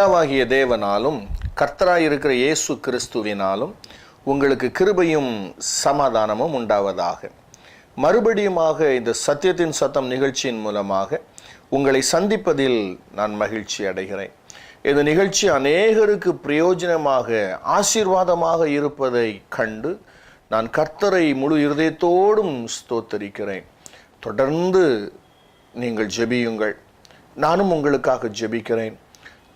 பிதாவாகிய தேவனாலும் கர்த்தராயிருக்கிற இயேசு கிறிஸ்துவினாலும் உங்களுக்கு கிருபையும் சமாதானமும் உண்டாவதாக. மறுபடியுமாக இந்த சத்தியத்தின் சத்தம் நிகழ்ச்சியின் மூலமாக உங்களை சந்திப்பதில் நான் மகிழ்ச்சி அடைகிறேன். இந்த நிகழ்ச்சி அநேகருக்கு பிரயோஜனமாக ஆசீர்வாதமாக இருப்பதை கண்டு நான் கர்த்தரை முழு இருதயத்தோடும் ஸ்தோத்தரிக்கிறேன். தொடர்ந்து நீங்கள் ஜெபியுங்கள், நானும் உங்களுக்காக ஜெபிக்கிறேன்.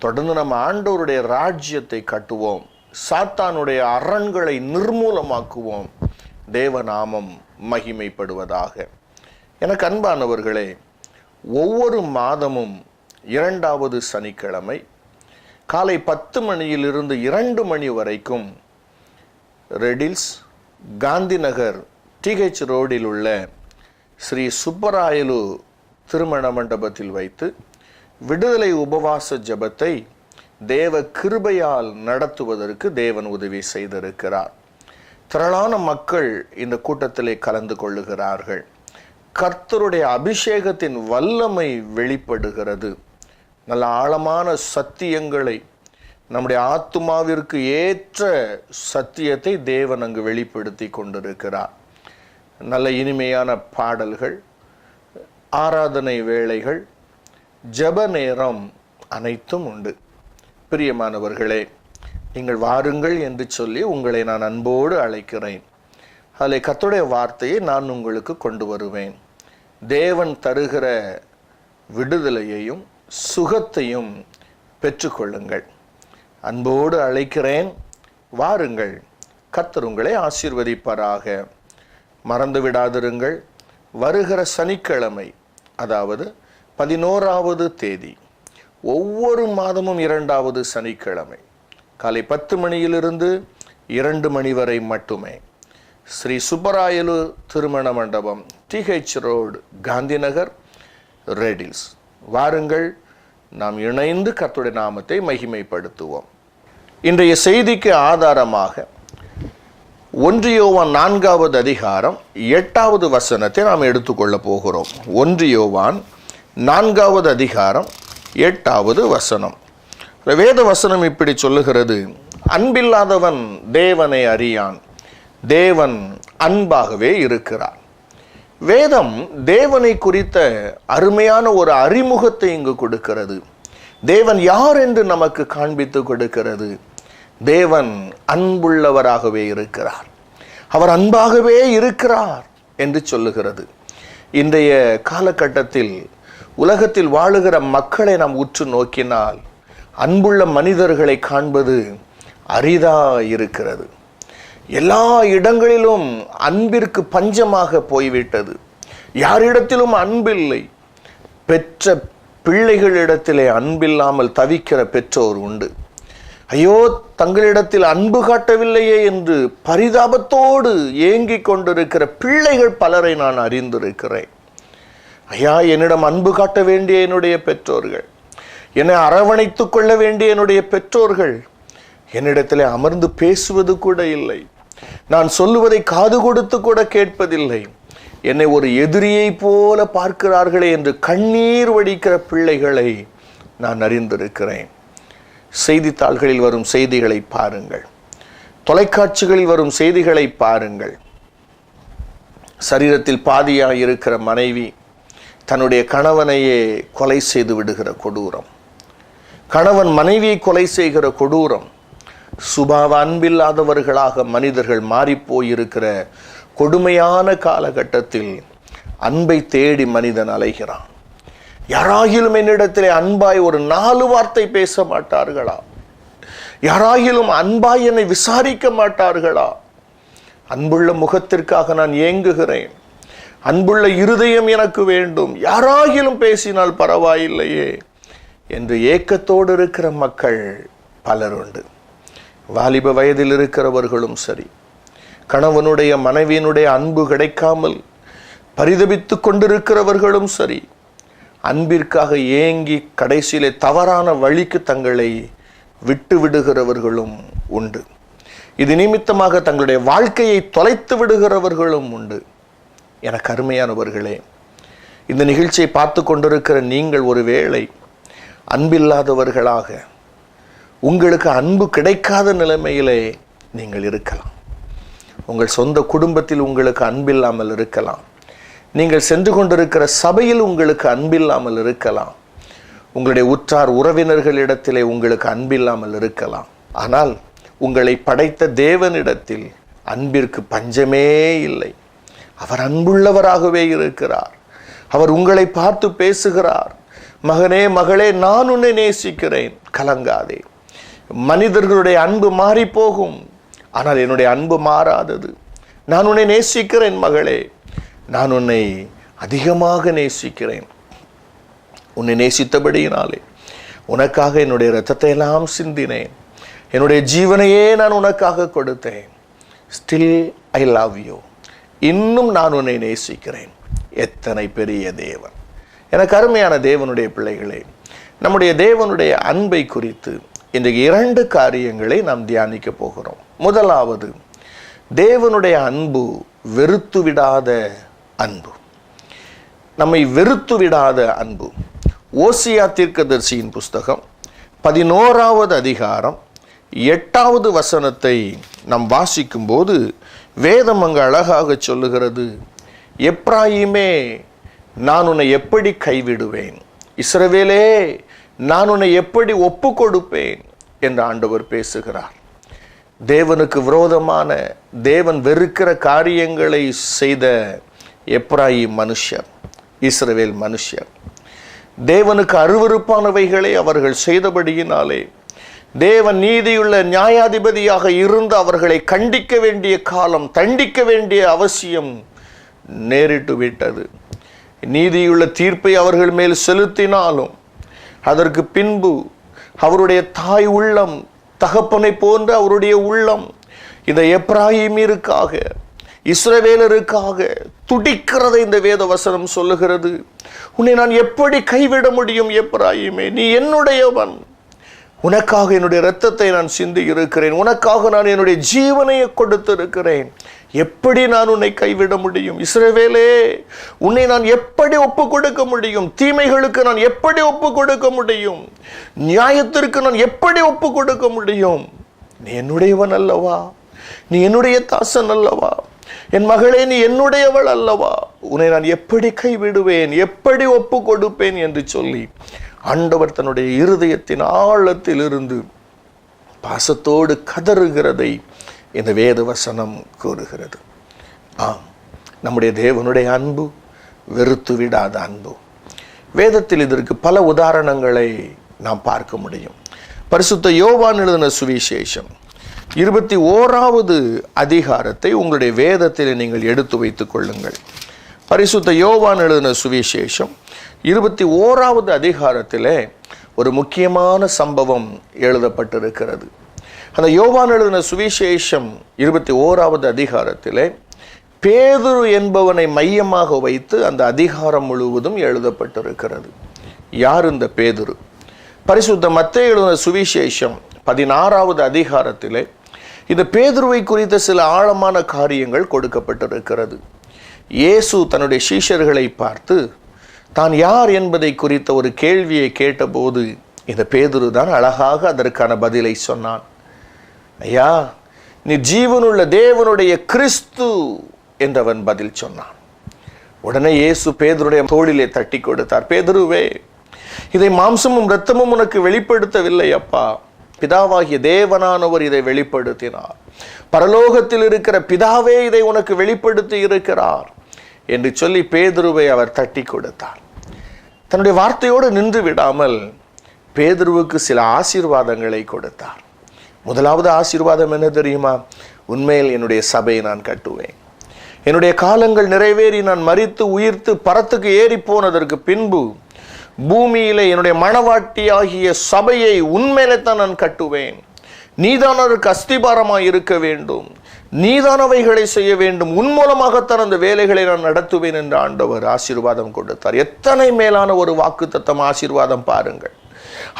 தொடர்ந்து நம்ம ஆண்டவருடைய ராஜ்யத்தை கட்டுவோம், சாத்தானுடைய அரண்களை நிர்மூலமாக்குவோம், தேவநாமம் மகிமைப்படுவதாக. எனக்கு அன்பானவர்களே, ஒவ்வொரு மாதமும் 2வது சனிக்கிழமை காலை 10 மணியிலிருந்து 2 மணி வரைக்கும் ரெடில்ஸ் காந்தி நகர் TH ரோடில் உள்ள ஸ்ரீ சுப்பராயலு திருமண மண்டபத்தில் வைத்து விடுதலை உபவாச ஜெபத்தை தேவ கிருபையால் நடத்துவதற்கு தேவன் உதவி செய்திருக்கிறார். திரளான மக்கள் இந்த கூட்டத்திலே கலந்து கொள்ளுகிறார்கள். கர்த்தருடைய அபிஷேகத்தின் வல்லமை வெளிப்படுகிறது. நல்ல ஆழமான சத்தியங்களை, நம்முடைய ஆத்துமாவிற்கு ஏற்ற சத்தியத்தை தேவன் அங்கு வெளிப்படுத்தி கொண்டிருக்கிறார். நல்ல இனிமையான பாடல்கள், ஆராதனை வேளைகள், ஜெப நேரம் அனைத்தும் உண்டு. பிரியமானவர்களே, நீங்கள் வாருங்கள் என்று சொல்லி உங்களை நான் அன்போடு அழைக்கிறேன். அதில் கர்த்தருடைய வார்த்தையை நான் உங்களுக்கு கொண்டு வருவேன். தேவன் தருகிற விடுதலையையும் சுகத்தையும் பெற்றுக்கொள்ளுங்கள். அன்போடு அழைக்கிறேன், வாருங்கள். கர்த்தர் உங்களை ஆசீர்வதிப்பாராக. மறந்து விடாதிருங்கள், வருகிற சனிக்கிழமை, அதாவது 11வது தேதி, ஒவ்வொரு மாதமும் 2வது சனிக்கிழமை காலை 10 மணியிலிருந்து 2 மணி வரை மட்டுமே ஸ்ரீ சுப்பராயலு திருமண மண்டபம் TH road Gandhi Nagar riddles. வாருங்கள், நாம் இணைந்து கர்த்தருடைய நாமத்தை மகிமைப்படுத்துவோம். இன்றைய செய்திக்கு ஆதாரமாக 1 யோவான் 4வது அதிகாரம் 8வது வசனத்தை நாம் எடுத்துக்கொள்ள போகிறோம். 1 யோவான் 4வது அதிகாரம் 8வது வசனம். வேத வசனம் இப்படி சொல்லுகிறது: அன்பில்லாதவன் தேவனை அறியான், தேவன் அன்பாகவே இருக்கிறார். வேதம் தேவனை குறித்த அருமையான ஒரு அறிமுகத்தை இங்கு கொடுக்கிறது. தேவன் யார் என்று நமக்கு காண்பித்து கொடுக்கிறது. தேவன் அன்புள்ளவராகவே இருக்கிறார், அவர் அன்பாகவே இருக்கிறார் என்று சொல்லுகிறது. இன்றைய காலகட்டத்தில் உலகத்தில் வாழுகிற மக்களை நாம் உற்று நோக்கினால் அன்புள்ள மனிதர்களை காண்பது அரிதா இருக்கிறது. எல்லா இடங்களிலும் அன்பிற்கு பஞ்சமாக போய்விட்டது. யாரிடத்திலும் அன்பில்லை. பெற்ற பிள்ளைகளிடத்திலே அன்பில்லாமல் தவிக்கிற பெற்றோர் உண்டு. ஐயோ, தங்களிடத்தில் அன்பு காட்டவில்லையே என்று பரிதாபத்தோடு ஏங்கிக் கொண்டிருக்கிற பிள்ளைகள் பலரை நான் அறிந்திருக்கிறேன். ஐயா, என்னிடம் அன்பு காட்ட வேண்டிய என்னுடைய பெற்றோர்கள், என்னை அரவணைத்து கொள்ள வேண்டிய என்னுடைய பெற்றோர்கள் என்னிடத்தில் அமர்ந்து பேசுவது கூட இல்லை. நான் சொல்லுவதை காது கொடுத்து கூட கேட்பதில்லை. என்னை ஒரு எதிரியை போல பார்க்கிறார்களே என்று கண்ணீர் வடிக்கிற பிள்ளைகளை நான் அறிந்திருக்கிறேன். செய்தித்தாள்களில் வரும் செய்திகளை பாருங்கள், தொலைக்காட்சிகளில் வரும் செய்திகளை பாருங்கள். சரீரத்தில் பாதியாக இருக்கிற மனைவி தன்னுடைய கணவனையே கொலை செய்து விடுகிற கொடூரம், கணவன் மனைவியை கொலை செய்கிற கொடூரம், சுபாவ அன்பில்லாதவர்களாக மனிதர்கள் மாறிப்போயிருக்கிற கொடுமையான காலகட்டத்தில் அன்பை தேடி மனிதன் அலைகிறான். யாராகிலும் என்னிடத்திலே அன்பாய் ஒரு 4 வார்த்தை பேச மாட்டார்களா? யாராகிலும் அன்பாய் என்னை விசாரிக்க மாட்டார்களா? அன்புள்ள முகத்திற்காக நான் ஏங்குகிறேன். அன்புள்ள இருதயம் எனக்கு வேண்டும். யாராகிலும் பேசினால் பரவாயில்லையே என்று ஏக்கத்தோடு இருக்கிற மக்கள் பலர் உண்டு. வாலிப வயதில் இருக்கிறவர்களும் சரி, கணவனுடைய மனைவியினுடைய அன்பு கிடைக்காமல் பரிதபித்து கொண்டிருக்கிறவர்களும் சரி, அன்பிற்காக ஏங்கி கடைசியிலே தவறான வழிக்கு தங்களை விட்டு விடுகிறவர்களும் உண்டு. இது நிமித்தமாக தங்களுடைய வாழ்க்கையை தொலைத்து விடுகிறவர்களும் உண்டு. எனக்கு அருமையானவர்களே, இந்த நிகழ்ச்சியை பார்த்து கொண்டிருக்கிற நீங்கள் ஒருவேளை அன்பில்லாதவர்களாக, உங்களுக்கு அன்பு கிடைக்காத நிலைமையிலே நீங்கள் இருக்கலாம். உங்கள் சொந்த குடும்பத்தில் உங்களுக்கு அன்பில்லாமல் இருக்கலாம். நீங்கள் சென்று கொண்டிருக்கிற சபையில் உங்களுக்கு அன்பில்லாமல் இருக்கலாம். உங்களுடைய உற்றார் உறவினர்களிடத்திலே உங்களுக்கு அன்பில்லாமல் இருக்கலாம். ஆனால் உங்களை படைத்த தேவனிடத்தில் அன்பிற்கு பஞ்சமே இல்லை. அவர் அன்புள்ளவராகவே இருக்கிறார். அவர் உங்களை பார்த்து பேசுகிறார். மகனே, மகளே, நான் உன்னை நேசிக்கிறேன், கலங்காதே. மனிதர்களுடைய அன்பு மாறி போகும், ஆனால் என்னுடைய அன்பு மாறாதது. நான் உன்னை நேசிக்கிறேன் மகளே, நான் உன்னை அதிகமாக நேசிக்கிறேன். உன்னை நேசித்தபடியினாலே உனக்காக என்னுடைய இரத்தத்தை எல்லாம் சிந்தினேன். என்னுடைய ஜீவனையே நான் உனக்காக கொடுத்தேன். Still I love you. இன்னும் நான் உன்னை நேசிக்கிறேன். எத்தனை பெரிய தேவன்! எனக்கு அருமையான தேவனுடைய பிள்ளைகளே, நம்முடைய தேவனுடைய அன்பை குறித்து இன்றைக்கு 2 காரியங்களை நாம் தியானிக்க போகிறோம். முதலாவது, தேவனுடைய அன்பு வெறுத்து விடாத அன்பு. நம்மை வெறுத்து விடாத அன்பு. ஓசியா தீர்க்கதரிசியின் புஸ்தகம் 11வது அதிகாரம் 8வது வசனத்தை நாம் வாசிக்கும் போது வேதம் அங்கு அழகாக சொல்லுகிறது, எப்ராயிமே, நான் உன்னை எப்படி கைவிடுவேன், இஸ்ரவேலே, நான் உன்னை எப்படி ஒப்பு கொடுப்பேன் என்று ஆண்டவர் பேசுகிறார். தேவனுக்கு விரோதமான, தேவன் வெறுக்கிற காரியங்களை செய்த எப்ராயிம் மனுஷர், இஸ்ரவேல் மனுஷர். தேவனுக்கு அருவருப்பானவைகளை அவர்கள் செய்தபடியினாலே தேவன் நீதியுள்ள நியாயாதிபதியாக இருந்து அவர்களை கண்டிக்க வேண்டிய காலம், தண்டிக்க வேண்டிய அவசியம் நேரிட்டு விட்டது. நீதியுள்ள தீர்ப்பை அவர்கள் மேல் செலுத்தினாலும் அதற்கு பின்பு அவருடைய தாய் உள்ளம், தகப்பனை போன்ற அவருடைய உள்ளம் இந்த எப்ராயிமிற்காக, இஸ்ரவேலருக்காக துடிக்கிறதை இந்த வேத வசனம் சொல்லுகிறது. உன்னை நான் எப்படி கைவிட முடியும் எப்ராயிமே? நீ என்னுடையவன். உனக்காக என்னுடைய இரத்தத்தை நான் சிந்தி இருக்கிறேன். உனக்காக நான் என்னுடைய ஜீவனையை கொடுத்திருக்கிறேன். எப்படி நான் உன்னை கைவிட முடியும்? இஸ்ரவேலே, உன்னை நான் எப்படி ஒப்பு கொடுக்க முடியும்? தீமைகளுக்கு நான் எப்படி ஒப்பு கொடுக்க முடியும்? நியாயத்திற்கு நான் எப்படி ஒப்பு கொடுக்க முடியும்? நீ என்னுடையவன் அல்லவா? நீ என்னுடைய தாசன் அல்லவா? என் மகளே, நீ என்னுடையவள் அல்லவா? உன்னை நான் எப்படி கைவிடுவேன், எப்படி ஒப்பு கொடுப்பேன் என்று சொல்லி ஆண்டவர் தன்னுடைய இருதயத்தின் ஆழத்தில் இருந்து பாசத்தோடு கதறுகிறதை இந்த வேத வசனம் கூறுகிறது. ஆம், நம்முடைய தேவனுடைய அன்பு வெறுத்து விடாத அன்பு. வேதத்தில் இதற்கு பல உதாரணங்களை நாம் பார்க்க முடியும். பரிசுத்த யோவான் எழுதின சுவிசேஷம் 21வது அதிகாரத்தை உங்களுடைய வேதத்தில் நீங்கள் எடுத்து வைத்துக் கொள்ளுங்கள். பரிசுத்த யோவான் எழுதின சுவிசேஷம் 21வது அதிகாரத்திலே ஒரு முக்கியமான சம்பவம் எழுதப்பட்டிருக்கிறது. அந்த யோவான் எழுதின சுவிசேஷம் 21வது அதிகாரத்திலே பேதுரு என்பவனை மையமாக வைத்து அந்த அதிகாரம் முழுவதும் எழுதப்பட்டிருக்கிறது. யார் இந்த பேதுரு? பரிசுத்த மத்தேயு எழுதின சுவிசேஷம் 16வது அதிகாரத்திலே இந்த பேதுருவை குறித்த சில ஆழமான காரியங்கள் கொடுக்கப்பட்டிருக்கிறது. இயேசு தன்னுடைய சீஷர்களை பார்த்து தான் யார் என்பதை குறித்த ஒரு கேள்வியை கேட்டபோது இந்த பேதுரு தான் அழகாக அதற்கான பதிலை சொன்னான். ஐயா, நீ ஜீவனுள்ள தேவனுடைய கிறிஸ்து என்றவன் பதில் சொன்னான். உடனே இயேசு பேதுருடைய தோளிலே தட்டி கொடுத்தார். பேதுருவே, இதை மாம்சமும் இரத்தமும் உனக்கு வெளிப்படுத்தவில்லை அப்பா, பிதாவாகிய தேவனானவர் இதை வெளிப்படுத்தினார். பரலோகத்தில் இருக்கிற பிதாவே இதை உனக்கு வெளிப்படுத்தி இருக்கிறார் என்று சொல்லி பேதுருவை அவர் தட்டி கொடுத்தார். தன்னுடைய வார்த்தையோடு நின்று விடாமல் பேதுருவுக்கு சில ஆசீர்வாதங்களை கொடுத்தார். முதலாவது ஆசீர்வாதம் என்ன தெரியுமா? உண்மையில் என்னுடைய சபையை நான் கட்டுவேன். என்னுடைய காலங்கள் நிறைவேறி நான் மரித்து உயிர்த்து பரத்துக்கு ஏறி போனதற்கு பின்பு பூமியிலே என்னுடைய மணவாட்டியாகிய சபையை உண்மையிலே தான் நான் கட்டுவேன். நீதான் அதற்கு அஸ்திபாரமாய் இருக்க வேண்டும், நீதானவைகளை செய்ய வேண்டும், உன் மூலமாகத்தான் அந்த வேலைகளை நான் நடத்துவேன் என்று ஆண்டவர் ஆசீர்வாதம் கொடுத்தார். எத்தனை மேலான ஒரு வாக்குத்தத்தம், ஆசீர்வாதம் பாருங்கள்.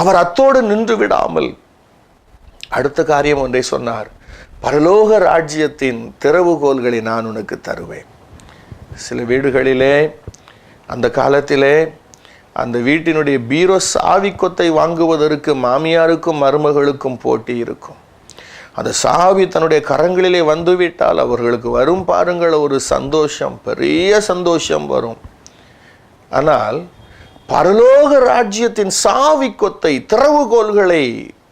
அவர் அத்தோடு நின்று விடாமல் அடுத்த காரியம் ஒன்றை சொன்னார். பரலோக ராஜ்யத்தின் திறவுகோல்களை நான் உனக்கு தருவேன். சில வீடுகளிலே அந்த காலத்திலே அந்த வீட்டினுடைய பீரோ சாவி கொத்தை வாங்குவதற்கு மாமியாருக்கும் மருமகளுக்கும் போட்டி இருக்கும். அந்த சாவி தன்னுடைய கரங்களிலே வந்துவிட்டால் அவர்களுக்கு வரும் பாருங்கள் ஒரு சந்தோஷம், பெரிய சந்தோஷம் வரும். ஆனால் பரலோக ராஜ்யத்தின் சாவி கொத்தை திறவுகோல்களை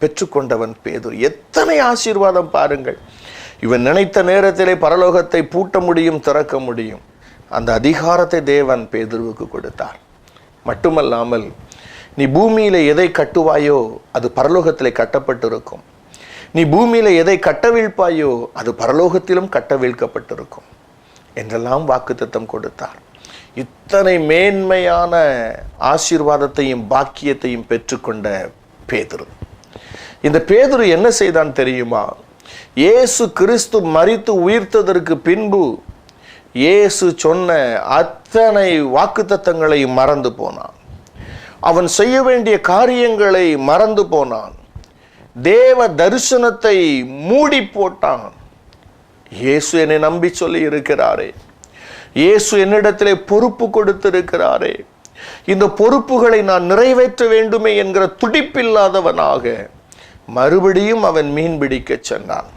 பெற்றுக்கொண்டவன் பேதுரு. எத்தனை ஆசீர்வாதம் பாருங்கள். இவன் நினைத்த நேரத்திலே பரலோகத்தை பூட்ட முடியும், திறக்க முடியும். அந்த அதிகாரத்தை தேவன் பேதுருவுக்கு கொடுத்தார். மட்டுமல்லாமல் நீ பூமியில எதை கட்டுவாயோ அது பரலோகத்திலே கட்டப்பட்டிருக்கும், நீ பூமியில எதை கட்டவிழ்ப்பாயோ அது பரலோகத்திலும் கட்டவிழ்க்கப்பட்டிருக்கும் என்றெல்லாம் வாக்குத்தத்தம் கொடுத்தார். இத்தனை மேன்மையான ஆசீர்வாதத்தையும் பாக்கியத்தையும் பெற்றுக்கொண்ட பேதுரு. இந்த பேதுரு என்ன செய்தான் தெரியுமா? இயேசு கிறிஸ்து மரித்து உயிர்த்ததற்கு பின்பு இயேசு சொன்ன அத்தனை வாக்குத்தத்தங்களை மறந்து போனான். அவன் செய்ய வேண்டிய காரியங்களை மறந்து போனான். தேவ தரிசனத்தை மூடி போட்டான். இயேசு என்னை நம்பி சொல்லி இருக்கிறாரே, இயேசு என்னிடத்திலே பொறுப்பு கொடுத்திருக்கிறாரே, இந்த பொறுப்புகளை நான் நிறைவேற்ற வேண்டுமே என்கிற துடிப்பில்லாதவனாக மறுபடியும் அவன் மீன் பிடிக்க சென்றான்.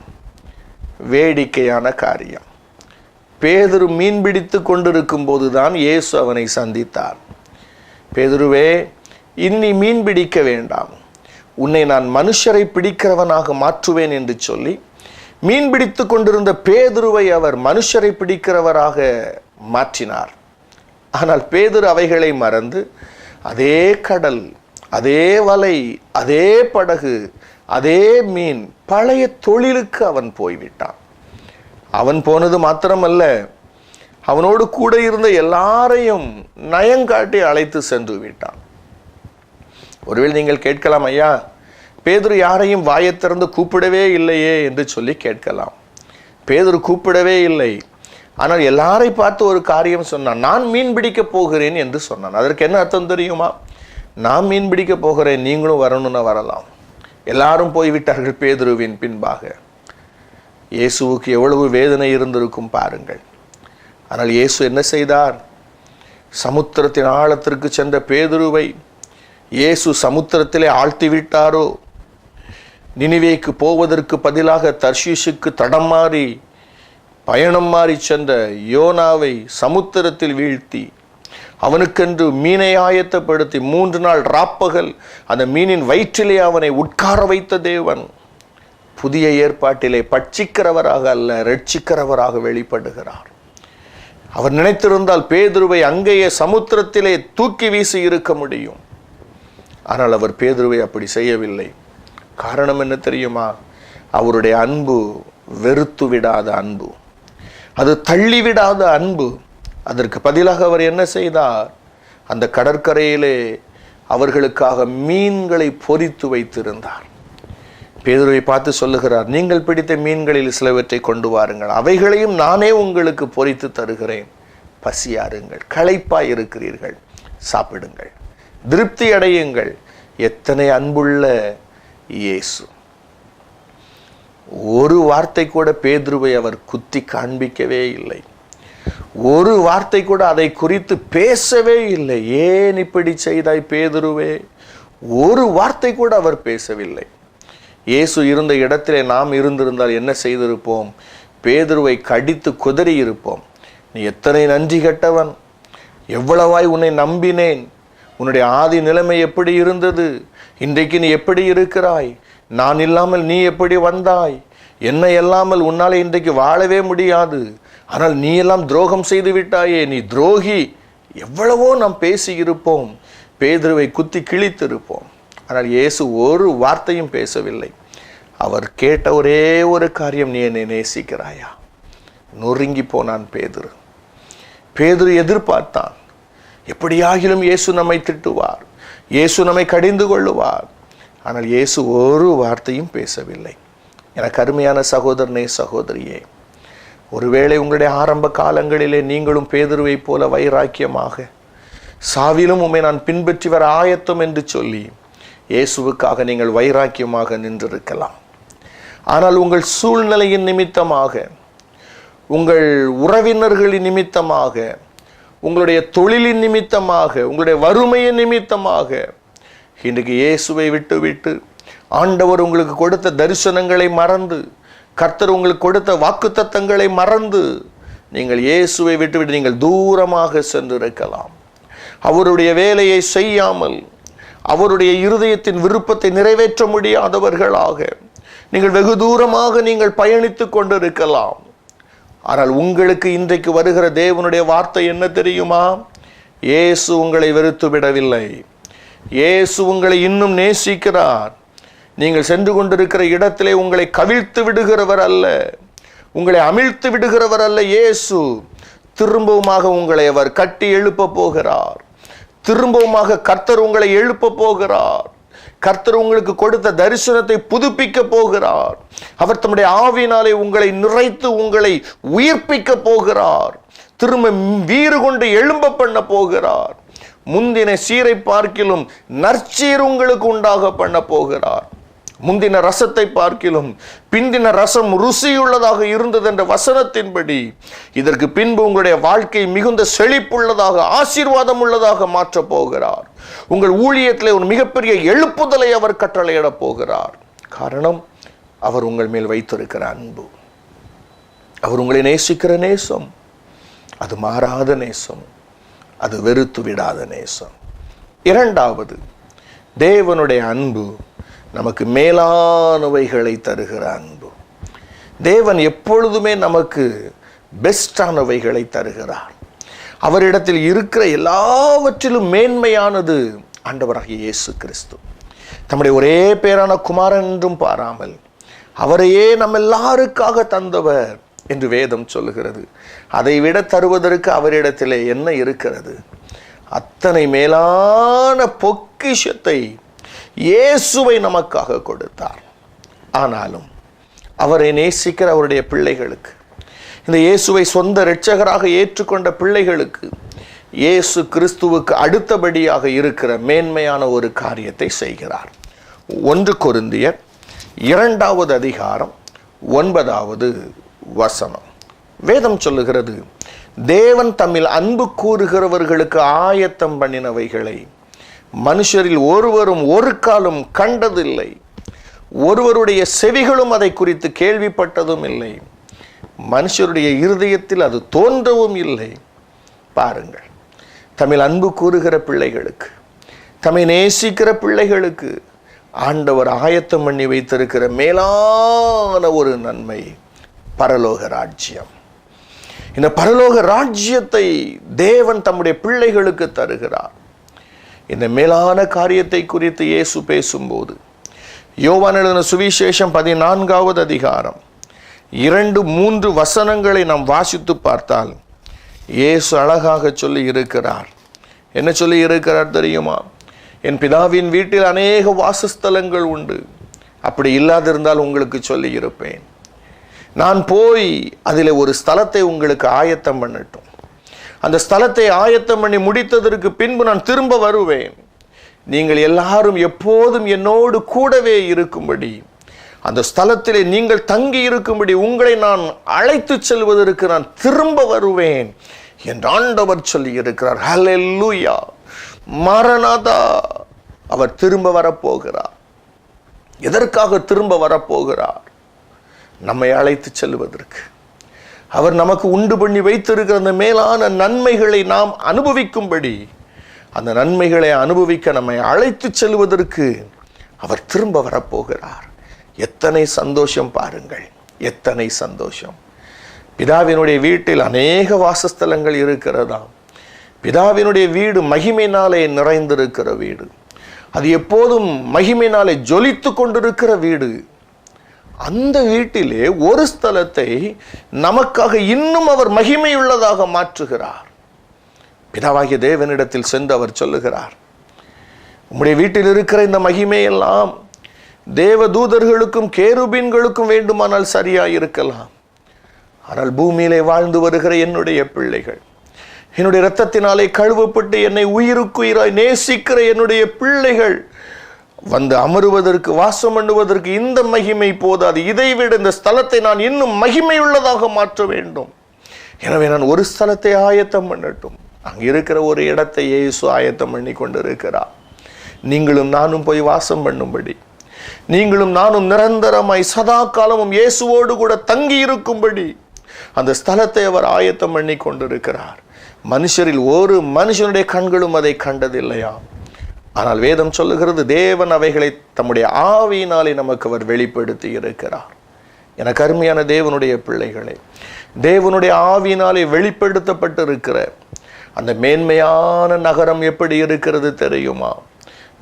வேடிக்கையான காரியம். பேதுரு மீன் பிடித்து கொண்டிருக்கும் போதுதான் இயேசு அவனை சந்தித்தார். பேதுருவே, இனி மீன் பிடிக்க வேண்டாம், உன்னை நான் மனுஷரை பிடிக்கிறவனாக மாற்றுவேன் என்று சொல்லி மீன் பிடித்து கொண்டிருந்த பேதுருவை அவர் மனுஷரை பிடிக்கிறவராக மாற்றினார். ஆனால் பேதுரு அவைகளை மறந்து அதே கடல், அதே வலை, அதே படகு, அதே மீன், பழைய தொழிலுக்கு அவன் போய்விட்டான். அவன் போனது மாத்திரமல்ல, அவனோடு கூட இருந்த எல்லாரையும் நயங்காட்டி அழைத்து சென்று விட்டான். ஒருவேளை நீங்கள் கேட்கலாம், ஐயா பேதுரு யாரையும் வாயை திறந்து கூப்பிடவே இல்லையே என்று சொல்லி கேட்கலாம். பேதுரு கூப்பிடவே இல்லை, ஆனால் எல்லாரை பார்த்து ஒரு காரியம் சொன்னான். நான் மீன் பிடிக்க போகிறேன் என்று சொன்னான். அதற்கு என்ன அர்த்தம் தெரியுமா? நான் மீன் பிடிக்க போகிறேன், நீங்களும் வரணும்னு வரலாம். எல்லாரும் போய்விட்டார்கள் பேதுருவின் பின்பாக. இயேசுவுக்கு எவ்வளவு வேதனை இருந்திருக்கும் பாருங்கள். ஆனால் இயேசு என்ன செய்தார்? சமுத்திரத்தின் ஆழத்திற்கு சென்ற பேதுருவை இயேசு சமுத்திரத்திலே ஆழ்த்தி விட்டாரோ? நினிவேக்கு போவதற்கு பதிலாக தர்ஷீஷுக்கு தடம் மாறி பயணம் மாறி சென்ற யோனாவை சமுத்திரத்தில் வீழ்த்தி அவனுக்கென்று மீனை ஆயத்தப்படுத்தி 3 நாள் ராப்பகல் அந்த மீனின் வயிற்றிலே அவனை உட்கார வைத்த தேவன் புதிய ஏற்பாட்டிலே பட்சிக்கிறவராக அல்ல, ரட்சிக்கிறவராக வெளிப்படுகிறார். அவர் நினைத்திருந்தால் பேதுருவை அங்கேயே சமுத்திரத்திலே தூக்கி வீசி இருக்க முடியும். ஆனால் அவர் பேதுருவை அப்படி செய்யவில்லை. காரணம் என்ன தெரியுமா? அவருடைய அன்பு வெறுத்து விடாத அன்பு, அது தள்ளிவிடாத அன்பு. அதற்கு பதிலாக அவர் என்ன செய்தார்? அந்த கடற்கரையிலே அவர்களுக்காக மீன்களை பொரித்து வைத்திருந்தார். பேதுருவை பார்த்து சொல்லுகிறார், நீங்கள் பிடித்த மீன்களில் சிலவற்றை கொண்டு வாருங்கள், அவைகளையும் நானே உங்களுக்கு பொரித்து தருகிறேன். பசியாருங்கள், களைப்பாய் இருக்கிறீர்கள், சாப்பிடுங்கள், திருப்தி அடையுங்கள். எத்தனை அன்புள்ள இயேசு! ஒரு வார்த்தை கூட பேதுருவை அவர் குத்தி காண்பிக்கவே இல்லை. ஒரு வார்த்தை கூட அதை குறித்து பேசவே இல்லை. ஏன் இப்படி செய்தாய் பேதுருவே? ஒரு வார்த்தை கூட அவர் பேசவில்லை. இயேசு இருந்த இடத்திலே நாம் இருந்திருந்தால் என்ன செய்திருப்போம்? பேதுருவை கடித்து குதறி இருப்போம். நீ எத்தனை நன்றி கெட்டவன், எவ்வளவாய் உன்னை நம்பினேன், உன்னுடைய ஆதி நிலைமை எப்படி இருந்தது, இன்றைக்கு நீ எப்படி இருக்கிறாய், நான் இல்லாமல் நீ எப்படி வந்தாய், என்னை இல்லாமல் உன்னாலே இன்றைக்கு வாழவே முடியாது, ஆனால் நீ எல்லாம் துரோகம் செய்து விட்டாயே, நீ துரோகி, எவ்வளவோ நாம் பேசி இருப்போம், பேதுருவை குத்தி கிழித்திருப்போம். ஆனால் இயேசு ஒரு வார்த்தையும் பேசவில்லை. அவர் கேட்ட ஒரே ஒரு காரியம், நீ என்னை நேசிக்கிறாயா? நொறுங்கி போனான் பேதுரு. பேதுரு எதிர்பார்த்தான், எப்படியாகிலும் இயேசு நம்மை திட்டுவார், இயேசு நம்மை கடிந்து கொள்ளுவார். ஆனால் இயேசு ஒரு வார்த்தையும் பேசவில்லை. எனக்கு அருமையான சகோதரனே, சகோதரியே, ஒருவேளை உங்களுடைய ஆரம்ப காலங்களிலே நீங்களும் பேதுருவை போல வைராக்கியமாக, சாவிலும் உம்மை நான் பின்பற்றி வர ஆயத்தம் என்று சொல்லி இயேசுவுக்காக நீங்கள் வைராக்கியமாக நின்றிருக்கலாம். ஆனால் உங்கள் சூழ்நிலையின் நிமித்தமாக, உங்கள் உறவினர்களின் நிமித்தமாக, உங்களுடைய தொழிலின் நிமித்தமாக, உங்களுடைய வறுமையின் நிமித்தமாக இன்றைக்கு இயேசுவை விட்டு ஆண்டவர் உங்களுக்கு கொடுத்த தரிசனங்களை மறந்து, கர்த்தர் உங்களுக்கு கொடுத்த வாக்குத்தத்தங்களை மறந்து நீங்கள் இயேசுவை விட்டு நீங்கள் தூரமாக சென்றிருக்கலாம். அவருடைய வேலையை செய்யாமல், அவருடைய இருதயத்தின் விருப்பத்தை நிறைவேற்ற முடியாதவர்களாக நீங்கள் வெகு தூரமாக நீங்கள் பயணித்துக் கொண்டிருக்கலாம். ஆனால் உங்களுக்கு இன்றைக்கு வருகிற தேவனுடைய வார்த்தை என்ன தெரியுமா? இயேசு உங்களை வெறுத்து விடவில்லை. இயேசு உங்களை இன்னும் நேசிக்கிறார். நீங்கள் சென்று கொண்டிருக்கிற இடத்திலே உங்களை கவிழ்த்து விடுகிறவர் அல்ல, உங்களை அமிழ்த்து விடுகிறவர் அல்ல. இயேசு திரும்பவுமாக உங்களை அவர் கட்டி எழுப்ப போகிறார். திரும்பவுமாக கர்த்தர் உங்களை எழுப்ப போகிறார். கர்த்தர் உங்களுக்கு கொடுத்த தரிசனத்தை புதுப்பிக்க போகிறார். அவர் தம்முடைய ஆவியினாலே உங்களை நிறைத்து உங்களை உயிர்ப்பிக்க போகிறார். திரும்ப வீறு கொண்டு எழும்ப பண்ண போகிறார். முந்தின சீரை பார்க்கிலும் நற்சீர் உங்களுக்கு உண்டாக பண்ண போகிறார். முந்தின ரசத்தை பார்க்கிலும் பிந்தின ரசம் ருசியுள்ளதாக இருந்தது என்ற வசனத்தின்படி இதற்கு பின்பு உங்களுடைய வாழ்க்கை மிகுந்த செழிப்புள்ளதாக, ஆசீர்வாதம் உள்ளதாக மாற்றப் போகிறார். உங்கள் ஊழியத்திலே ஒரு மிகப்பெரிய எழுப்புதலை அவர் கட்டளையிட போகிறார். காரணம், அவர் உங்கள் மேல் வைத்திருக்கிற அன்பு, அவர் உங்களை நேசிக்கிற நேசம். அது மாறாத நேசம், அது வெறுத்து விடாத நேசம். இரண்டாவது, தேவனுடைய அன்பு நமக்கு மேலானவைகளை தருகிற அன்பு. தேவன் எப்பொழுதுமே நமக்கு பெஸ்டானவைகளை தருகிறார். அவரிடத்தில் இருக்கிற எல்லாவற்றிலும் மேன்மையானது ஆண்டவராகிய இயேசு கிறிஸ்து. தம்முடைய ஒரே பேரான குமாரன் என்றும் பாராமல் அவரையே நம்ம எல்லாருக்காக தந்தவர் என்று வேதம் சொல்லுகிறது. அதை விட தருவதற்கு அவரிடத்திலே என்ன இருக்கிறது? அத்தனை மேலான பொக்கிஷத்தை இயேசுவை நமக்காக கொடுத்தார். ஆனாலும் அவரை நேசிக்கிற அவருடைய பிள்ளைகளுக்கு, இந்த இயேசுவை சொந்த இரட்சகராக ஏற்றுக்கொண்ட பிள்ளைகளுக்கு இயேசு கிறிஸ்துவுக்கு அடுத்தபடியாக இருக்கிற மேன்மையான ஒரு காரியத்தை செய்கிறார். 1 கொரிந்தியர் 2 அதிகாரம் 9 வசனம் வேதம் சொல்லுகிறது, தேவன் தம்மில் அன்பு கூறுகிறவர்களுக்கு ஆயத்தம் பண்ணினவைகளை மனுஷரில் ஒருவரும் ஒரு காலம் கண்டதில்லை, ஒருவருடைய செவிகளும் அதை குறித்து கேள்விப்பட்டதும் இல்லை, மனுஷருடைய இருதயத்தில் அது தோன்றவும் இல்லை. பாருங்கள், தம்மில் அன்பு கூறுகிற பிள்ளைகளுக்கு, தம்மை நேசிக்கிற பிள்ளைகளுக்கு ஆண்டவர் ஆயத்தம் பண்ணி வைத்திருக்கிற மேலான ஒரு நன்மை பரலோக ராஜ்யம். இந்த பரலோக ராஜ்யத்தை தேவன் தம்முடைய பிள்ளைகளுக்கு தருகிறார். இந்த மேலான காரியத்தை குறித்து இயேசு பேசும்போது யோவான் எழுதின சுவிசேஷம் 14 அதிகாரம் 2-3 வசனங்களை நாம் வாசித்து பார்த்தால் இயேசு அழகாக சொல்லி இருக்கிறார். என்ன சொல்லி இருக்கிறார் தெரியுமா? என் பிதாவின் வீட்டில் அநேக வாசஸ்தலங்கள் உண்டு, அப்படி இல்லாதிருந்தால் உங்களுக்கு சொல்லி இருப்பேன். நான் போய் அதில் ஒரு ஸ்தலத்தை உங்களுக்கு ஆயத்தம் பண்ணட்டும். அந்த ஸ்தலத்தை ஆயத்தம் பண்ணி முடித்ததற்கு பின்பு நான் திரும்ப வருவேன். நீங்கள் எல்லாரும் எப்போதும் என்னோடு கூடவே இருக்கும்படி, அந்த ஸ்தலத்திலே நீங்கள் தங்கி இருக்கும்படி உங்களை நான் அழைத்து செல்வதற்கு நான் திரும்ப வருவேன் என்று ஆண்டவர் சொல்லி இருக்கிறார். ஹல்லேலூயா, மரணாதா. அவர் திரும்ப வரப்போகிறார். எதற்காக திரும்ப வரப்போகிறார்? நம்மை அழைத்து செல்வதற்கு. அவர் நமக்கு உண்டு பண்ணி வைத்திருக்கிற அந்த மேலான நன்மைகளை நாம் அனுபவிக்கும்படி, அந்த நன்மைகளை அனுபவிக்க நம்மை அழைத்து செல்வதற்கு அவர் திரும்ப வரப்போகிறார். எத்தனை சந்தோஷம் பாருங்கள், எத்தனை சந்தோஷம். பிதாவினுடைய வீட்டில் அநேக வாசஸ்தலங்கள் இருக்கிறதாம். பிதாவினுடைய வீடு மகிமையினாலே நிறைந்திருக்கிற வீடு, அது எப்போதும் மகிமையினாலே ஜொலித்து கொண்டிருக்கிற வீடு. அந்த வீட்டிலே ஒரு ஸ்தலத்தை நமக்காக இன்னும் அவர் மகிமையுள்ளதாக மாற்றுகிறார். பிதாவாகிய தேவனிடத்தில் சென்று அவர் சொல்லுகிறார், உம்முடைய வீட்டில் இருக்கிற இந்த மகிமையெல்லாம் தேவ தூதர்களுக்கும் கேருபீன்களுக்கும் வேண்டுமானால் சரியாயிருக்கலாம், ஆனால் பூமியிலே வாழ்ந்து வருகிற என்னுடைய பிள்ளைகள், என்னுடைய இரத்தத்தினாலே கழுவப்பட்டு என்னை உயிருக்குயிராய் நேசிக்கிற என்னுடைய பிள்ளைகள் வந்து அமருவதற்கு, வாசம் பண்ணுவதற்கு இந்த மகிமை போதாது. இதைவிட இந்த ஸ்தலத்தை நான் இன்னும் மகிமை உள்ளதாக மாற்ற வேண்டும். எனவே நான் ஒரு ஸ்தலத்தை ஆயத்தம் பண்ணட்டும். அங்கே இருக்கிற ஒரு இடத்தை இயேசு ஆயத்தம் பண்ணி கொண்டிருக்கிறார். நீங்களும் நானும் போய் வாசம் பண்ணும்படி, நீங்களும் நானும் நிரந்தரமாய் சதா காலமும் இயேசுவோடு கூட தங்கி இருக்கும்படி அந்த ஸ்தலத்தை அவர் ஆயத்தம் பண்ணி கொண்டிருக்கிறார். மனுஷரில் ஒரு மனுஷனுடைய கண்களும் அதை கண்டதில்லையா? ஆனால் வேதம் சொல்லுகிறது, தேவன் அவைகளை தம்முடைய ஆவியினாலே நமக்கு அவர் வெளிப்படுத்தி இருக்கிறார். எனக்கு அருமையான தேவனுடைய பிள்ளைகளே, தேவனுடைய ஆவியினாலே வெளிப்படுத்தப்பட்டிருக்கிற அந்த மேன்மையான நகரம் எப்படி இருக்கிறது தெரியுமா?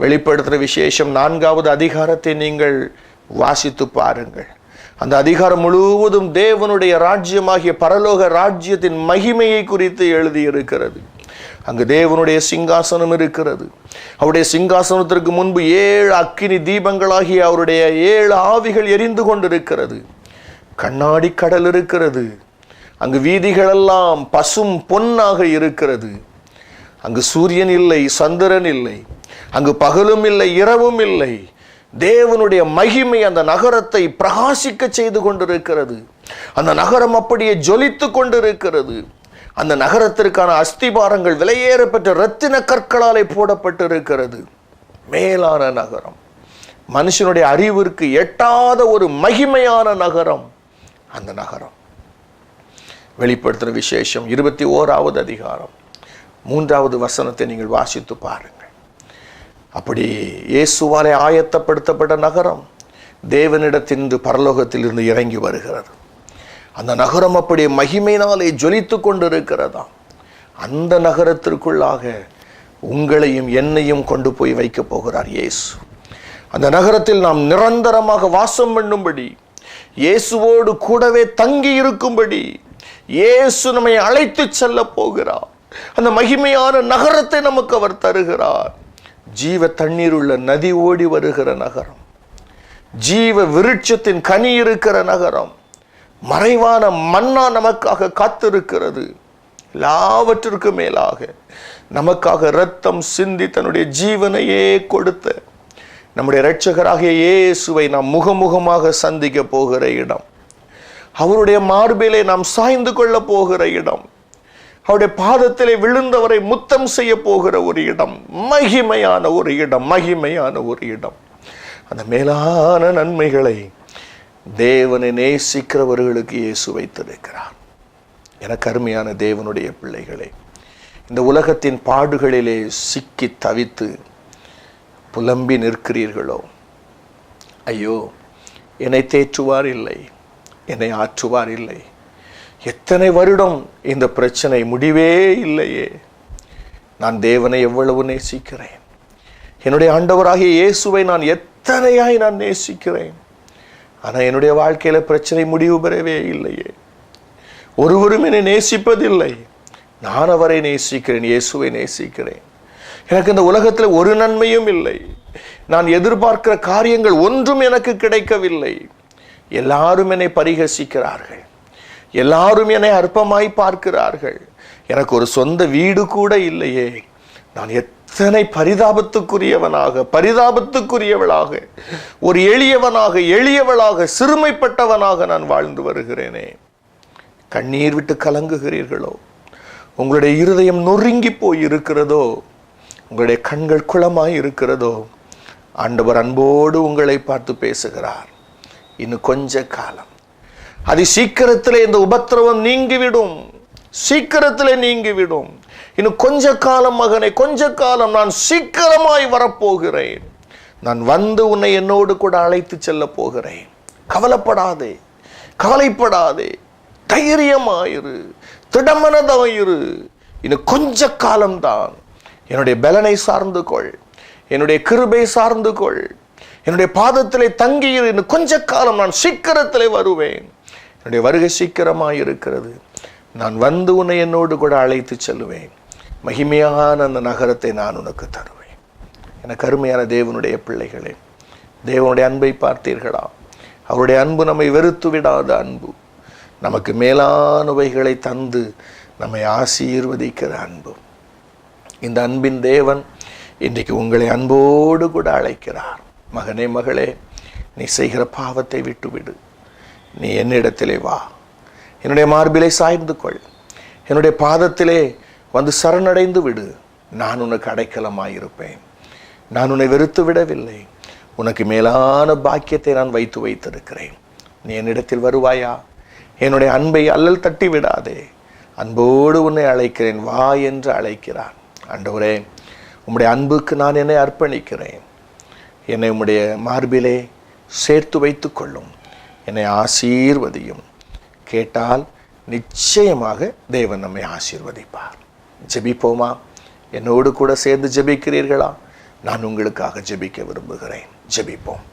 வெளிப்படுத்துகிற விசேஷம் 4வது அதிகாரத்தை நீங்கள் வாசித்து பாருங்கள். அந்த அதிகாரம் முழுவதும் தேவனுடைய ராஜ்யமாகிய பரலோக ராஜ்யத்தின் மகிமையை குறித்து எழுதியிருக்கிறது. அங்கு தேவனுடைய சிங்காசனம் இருக்கிறது. அவருடைய சிங்காசனத்திற்கு முன்பு 7 அக்கினி தீபங்களாகிய அவருடைய 7 ஆவிகள் எரிந்து கொண்டிருக்கிறது. கண்ணாடி கடல் இருக்கிறது. அங்கு வீதிகளெல்லாம் பசும் பொன்னாக இருக்கிறது. அங்கு சூரியன் இல்லை, சந்திரன் இல்லை, அங்கு பகலும் இல்லை, இரவும் இல்லை. தேவனுடைய மகிமை அந்த நகரத்தை பிரகாசிக்க செய்து கொண்டிருக்கிறது. அந்த நகரம் அப்படியே ஜொலித்து கொண்டிருக்கிறது. அந்த நகரத்திற்கான அஸ்திபாரங்கள் விலையேறப்பட்ட இரத்தின கற்களாலே போடப்பட்டிருக்கிறது. மேலான நகரம், மனுஷனுடைய அறிவிற்கு எட்டாத ஒரு மகிமையான நகரம் அந்த நகரம். வெளிப்படுத்துகிற விசேஷம் 21வது அதிகாரம் 3வது வசனத்தை நீங்கள் வாசித்து பாருங்கள். அப்படி இயேசுவாலே ஆயத்தப்படுத்தப்பட்ட நகரம் தேவனிடத்திலிருந்து பரலோகத்திலிருந்து இறங்கி வருகிறது. அந்த நகரம் அப்படியே மகிமையினாலே ஜொலித்து கொண்டிருக்கிறதா. அந்த நகரத்திற்குள்ளாக உங்களையும் என்னையும் கொண்டு போய் வைக்கப் போகிறார் இயேசு. அந்த நகரத்தில் நாம் நிரந்தரமாக வாசம் பண்ணும்படி, இயேசுவோடு கூடவே தங்கி இருக்கும்படி இயேசு நம்மை அழைத்து செல்ல போகிறார். அந்த மகிமையான நகரத்தை நமக்கு அவர் தருகிறார். ஜீவ தண்ணீர் உள்ள நதி ஓடி வருகிற நகரம், ஜீவ விருட்சத்தின் கனி இருக்கிற நகரம், மறைவான மன்னா நமக்காக காத்திருக்கிறது. எல்லாவற்றிற்கும் மேலாக நமக்காக இரத்தம் சிந்தி தன்னுடைய ஜீவனையே கொடுத்த நம்முடைய இரட்சகராகிய இயேசுவை நாம் முகமுகமாக சந்திக்க போகிற இடம், அவருடைய மார்பிலே நாம் சாய்ந்து கொள்ள போகிற இடம், அவருடைய பாதத்திலே விழுந்தவரை முத்தம் செய்ய போகிற ஒரு இடம், மகிமையான ஒரு இடம், மகிமையான ஒரு இடம். அந்த மேலான நன்மைகளை தேவனை நேசிக்கிறவர்களுக்கு இயேசு வைத்திருக்கிறார். எனக்கு அருமையான தேவனுடைய பிள்ளைகளே, இந்த உலகத்தின் பாடுகளிலே சிக்கி தவித்து புலம்பி நிற்கிறீர்களோ? ஐயோ, என்னை தேற்றுவார் இல்லை, என்னை ஆற்றுவார் இல்லை, எத்தனை வருடம் இந்த பிரச்சனை முடிவே இல்லையே, நான் தேவனை எவ்வளவு நேசிக்கிறேன், என்னுடைய ஆண்டவராகிய இயேசுவை நான் எத்தனையாய் நான் நேசிக்கிறேன், ஆனால் என்னுடைய வாழ்க்கையில பிரச்சனை முடிவு பெறவே இல்லையே, ஒருவரும் என்னை நேசிப்பதில்லை, நான் அவரை நேசிக்கிறேன், இயேசுவை நேசிக்கிறேன், எனக்கு இந்த உலகத்தில் ஒரு நன்மையும் இல்லை, நான் எதிர்பார்க்கிற காரியங்கள் ஒன்றும் எனக்கு கிடைக்கவில்லை, எல்லாரும் என்னை பரிகசிக்கிறார்கள், எல்லாரும் என்னை அற்பமாய் பார்க்கிறார்கள், எனக்கு ஒரு சொந்த வீடு கூட இல்லையே, நான் எத்தனை பரிதாபத்துக்குரியவனாக, பரிதாபத்துக்குரியவளாக, ஒரு எளியவளாக, சிறுமைப்பட்டவனாக நான் வாழ்ந்து வருகிறேனே. கண்ணீர் விட்டு கலங்குகிறீர்களோ? உங்களுடைய இருதயம் நொறுங்கி போய் இருக்கிறதோ? உங்களுடைய கண்கள் குளமாய் இருக்கிறதோ? ஆண்டவர் அன்போடு உங்களை பார்த்து பேசுகிறார். இன்னும் கொஞ்ச காலம், அது சீக்கிரத்திலே இந்த உபத்திரவம் நீங்கிவிடும், சீக்கிரத்திலே நீங்கிவிடும். இன்னும் கொஞ்ச காலம் மகனே, கொஞ்ச காலம், நான் சீக்கிரமாய் வரப்போகிறேன், நான் வந்து உன்னை என்னோடு கூட அழைத்து செல்ல போகிறேன். கவலைப்படாதே, கவலைப்படாதே, தைரியமாயிரு, திடமனதாயிரு. இன்னும் கொஞ்ச காலம்தான். என்னுடைய பலனை சார்ந்து கொள், என்னுடைய கிருபை சார்ந்து கொள், என்னுடைய பாதத்திலே தங்கியிரு. இன்னும் கொஞ்ச காலம், நான் சீக்கிரத்திலே வருவேன், என்னுடைய வருகை சீக்கிரமாய் இருக்கிறது, நான் வந்து உன்னை என்னோடு கூட அழைத்து செல்லுவேன், மகிமையான அந்த நகரத்தை நான் உனக்கு தருவேன். எனக்கு அருமையான தேவனுடைய பிள்ளைகளே, தேவனுடைய அன்பை பார்த்தீர்களா? அவருடைய அன்பு நம்மை வெறுத்து விடாத அன்பு, நமக்கு மேலானவைகளை தந்து நம்மை ஆசீர்வதிக்கிற அன்பு. இந்த அன்பின் தேவன் இன்றைக்கு உங்களை அன்போடு கூட அழைக்கிறார். மகனே, மகளே, நீ செய்கிற பாவத்தை விட்டுவிடு, நீ என்னிடத்திலே வா, என்னுடைய மார்பிலை சாய்ந்து கொள், என்னுடைய பாதத்திலே வந்து சரணடைந்து விடு. நான் உனக்கு அடைக்கலமாயிருப்பேன். நான் உன்னை வெறுத்து விடவில்லை. உனக்கு மேலான பாக்கியத்தை நான் வைத்திருக்கிறேன். நீ என்னிடத்தில் வருவாயா? என்னுடைய அன்பை அல்லல் தட்டி விடாதே. அன்போடு உன்னை அழைக்கிறேன், வா என்று அழைக்கிறான். ஆண்டவரே, உம்முடைய அன்புக்கு நான் என்னை அர்ப்பணிக்கிறேன். என்னை உம்முடைய மார்பிலே சேர்த்து வைத்து கொள்ளும். என்னை ஆசீர்வதியும். கேட்டால் நிச்சயமாக தேவன் நம்மை ஆசீர்வதிப்பார். ஜெபிப்போமா? என்னோடு கூட சேர்ந்து ஜெபிக்கிறீர்களா? நான் உங்களுக்காக ஜெபிக்க விரும்புகிறேன். ஜெபிப்போம்.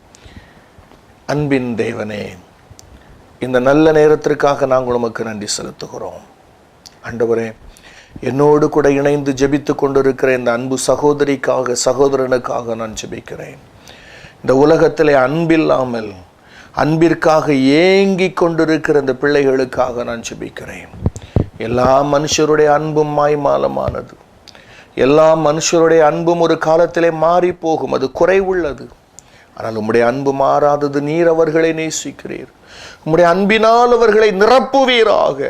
அன்பின் தேவனே, இந்த நல்ல நேரத்திற்காக நாங்கள் உமக்கு நன்றி செலுத்துகிறோம். ஆண்டவரே, என்னோடு கூட இணைந்து ஜெபித்து கொண்டிருக்கிற இந்த அன்பு சகோதரிக்காக, சகோதரனுக்காக நான் ஜெபிக்கிறேன். இந்த உலகத்திலே அன்பில்லாமல் அன்பிற்காக ஏங்கி கொண்டிருக்கிற இந்த பிள்ளைகளுக்காக நான் ஜெபிக்கிறேன். எல்லா மனுஷருடைய அன்பும் மாய்மாலமானது. எல்லா மனுஷருடைய அன்பும் ஒரு காலத்திலே மாறி போகும். அது குறைவுள்ளது. ஆனால் உம்முடைய அன்பு மாறாதது. நீர் அவர்களை நேசிக்கிறீர். உம்முடைய அன்பினால் அவர்களை நிரப்புவீராக.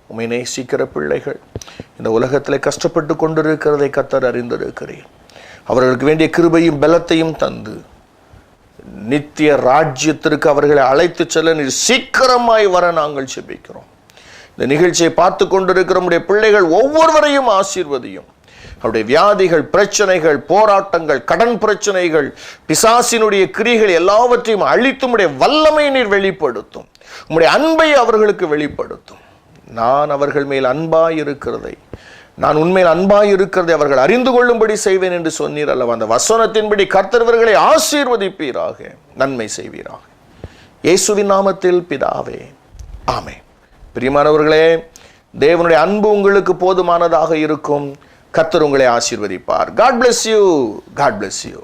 உம்மை நேசிக்கிற பிள்ளைகள் இந்த உலகத்தில் கஷ்டப்பட்டு கொண்டிருக்கிறதை கர்த்தர் அறிந்திருக்கிறீர். அவர்களுக்கு வேண்டிய கிருபையும் பலத்தையும் தந்து நித்திய ராஜ்யத்திற்கு அவர்களை அழைத்து செல்ல நீர் சீக்கிரமாய் வர நாங்கள் ஜெபிக்கிறோம். இந்த நிகழ்ச்சியை பார்த்து கொண்டிருக்கிற நம்முடைய பிள்ளைகள் ஒவ்வொருவரையும் ஆசீர்வதியும். அவருடைய வியாதிகள், பிரச்சனைகள், போராட்டங்கள், கடன் பிரச்சனைகள், பிசாசினுடைய கிரிகள் எல்லாவற்றையும் அழித்து உம்முடைய வல்லமை நீர் வெளிப்படுத்தும். உம்முடைய அன்பை அவர்களுக்கு வெளிப்படுத்தும். நான் அவர்கள் மேல் அன்பாயிருக்கிறதை, நான் உண்மையில் அன்பாயிருக்கிறதை அவர்கள் அறிந்து கொள்ளும்படி செய்வேன் என்று சொன்னீர் அல்லவா? அந்த வசனத்தின்படி கர்த்தர் இவர்களை ஆசீர்வதிப்பீராக, நன்மை செய்வீராக. இயேசுவின் நாமத்தில் பிதாவே, ஆமென். பிரியமானவர்களே, தேவனுடைய அன்பு உங்களுக்கு போதுமானதாக இருக்கும். கர்த்தர் உங்களை ஆசீர்வதிப்பார். God bless you. God bless you.